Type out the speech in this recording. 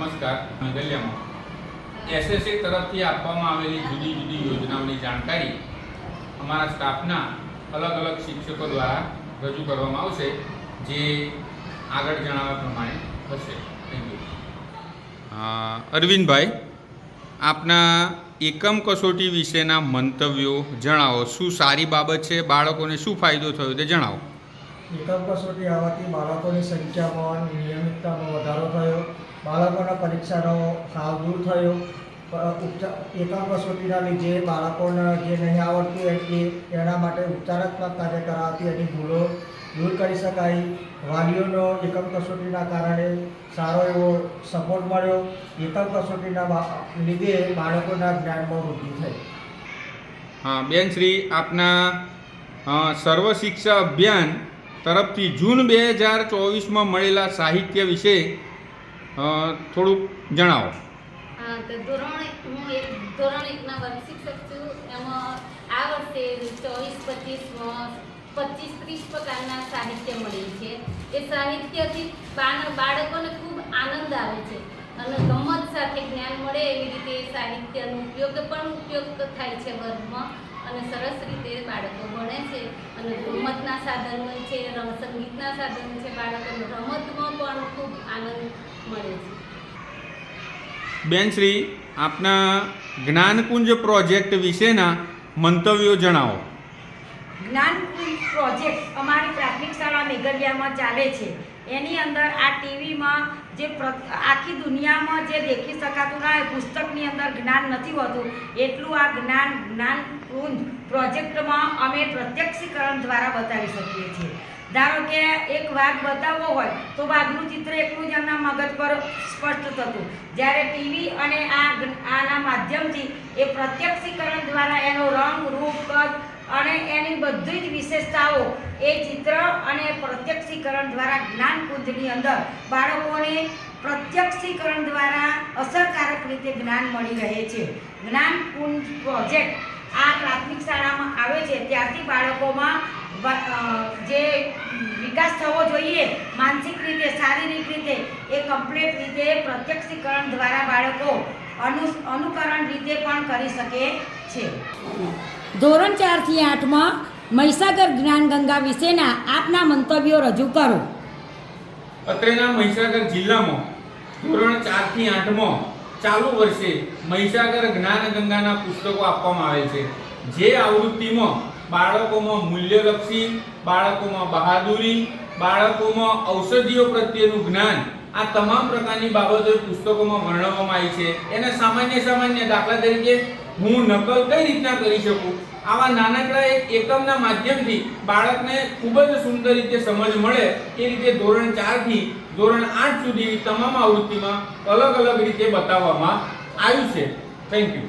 નમસ્કાર. ગલિયામાં એસએસએ તરફથી આપવામાં આવેલી જુદી જુદી યોજનાઓની જાણકારી અમારા સ્ટાફના અલગ અલગ શિક્ષકો દ્વારા રજૂ કરવામાં આવશે, જે આગળ જણાવ્યા પ્રમાણે હશે. Thank you. અરવિંદભાઈ, આપના એકમ કસોટી વિશેના મંતવ્યો જણાવો. શું સારી બાબત છે? બાળકોને શું ફાયદો થયો તે જણાવો. એકમ કસોટી આવવાથી બાળકોની સંખ્યામાં નિયમિતતામાં વધારો થયો, બાળકોના પરીક્ષાનો હાવ દૂર થયો. એકમ કસોટીના લીધે બાળકોને જે નહીં આવડતું એના માટે ઉપચારાત્મક કાર્ય કરાવતી એની ભૂલો દૂર કરી શકાય. વાલીઓનો એકમ કસોટીના કારણે સારો એવો સપોર્ટ મળ્યો. એકમ કસોટીના લીધે બાળકોના જ્ઞાનમાં વૃદ્ધિ થઈ. હા બેન શ્રી, આપના સર્વ શિક્ષા અભિયાન તરફથી જૂન 2024માં મળેલા સાહિત્ય વિશે થોડુંક જણાવો. તો હું એક ધોરણ 1ના વર્ગ શિક્ષક છું. એમાં આ વર્ષે 24-25 25-30 પ્રકારના સાહિત્ય મળે છે. એ સાહિત્યથી બાળકોને ખૂબ આનંદ આવે છે અને ગમત સાથે જ્ઞાન મળે એવી રીતે સાહિત્યનો ઉપયોગ થાય છે વર્ગમાં, અને સરસ રીતે બાળકો ભણે છે. અને ગમતના સાધનો છે, સંગીતના સાધનો છે, બાળકોને રમતમાં પણ ખૂબ આનંદ મળે છે. બેન શ્રી, આપના જ્ઞાનકુંજ પ્રોજેક્ટ વિશેના મંતવ્યો જણાવો. જ્ઞાનકુંજ પ્રોજેક્ટ અમારી પ્રાથમિક શાળા મેઘલિયામાં ચાલે છે. એની અંદર આ ટીવીમાં જે આખી દુનિયામાં જે દેખી શકાતું ના પુસ્તકની અંદર જ્ઞાન નથી હોતું, એટલું આ જ્ઞાનકુંજ પ્રોજેક્ટમાં અમે પ્રત્યક્ષીકરણ દ્વારા બતાવી શકીએ છીએ. ધારો કે એક વાઘ બતાવવો હોય તો વાઘનું ચિત્ર એટલું જ એમના મગજ પર સ્પષ્ટ થતું, જ્યારે ટીવી અને આના માધ્યમથી એ પ્રત્યક્ષીકરણ દ્વારા એનો રંગ, રૂપ, કદ અને એની બધી જ વિશેષતાઓ એ ચિત્ર અને પ્રત્યક્ષીકરણ દ્વારા જ્ઞાનકુંજની અંદર બાળકોને પ્રત્યક્ષીકરણ દ્વારા અસરકારક રીતે જ્ઞાન મળી રહે છે. જ્ઞાનકુંજ પ્રોજેક્ટ આ પ્રાથમિક શાળામાં આવે છે ત્યારથી બાળકોમાં જે વિકાસ થવો જોઈએ માનસિક રીતે, શારીરિક રીતે, એ કમ્પ્લીટ રીતે પ્રત્યક્ષીકરણ દ્વારા બાળકો અનુકરણ રીતે પણ કરી શકે છે. ધોરણ 4 થી 8માં મહીસાગર જ્ઞાનગંગા વિશેના આપના મંતવ્યો રજૂ કરો. અત્રેના મહીસાગર જિલ્લામાં ધોરણ 4 થી 8માં ચાલુ વર્ષે મહીસાગર જ્ઞાનગંગાના પુસ્તકો આપવામાં આવે છે. જે આવૃત્તિમાં બાળકોમાં મૂલ્યલક્ષી, બાળકોમાં બહાદુરી, બાળકોમાં ઔષધિઓ પ્રત્યેનું જ્ઞાન, આ તમામ પ્રકારની બાબતો પુસ્તકોમાં વર્ણવવામાં આવી છે. એને સામાન્ય દાખલા તરીકે હું નકલ કઈ રીતના કરી શકું, આવા નાનકડા એકમના માધ્યમથી બાળકને ખૂબ જ સુંદર રીતે સમજ મળે એ રીતે ધોરણ 4 થી ધોરણ 8 સુધી તમામ આવૃત્તિમાં અલગ અલગ રીતે બતાવવામાં આવ્યું છે. Thank you.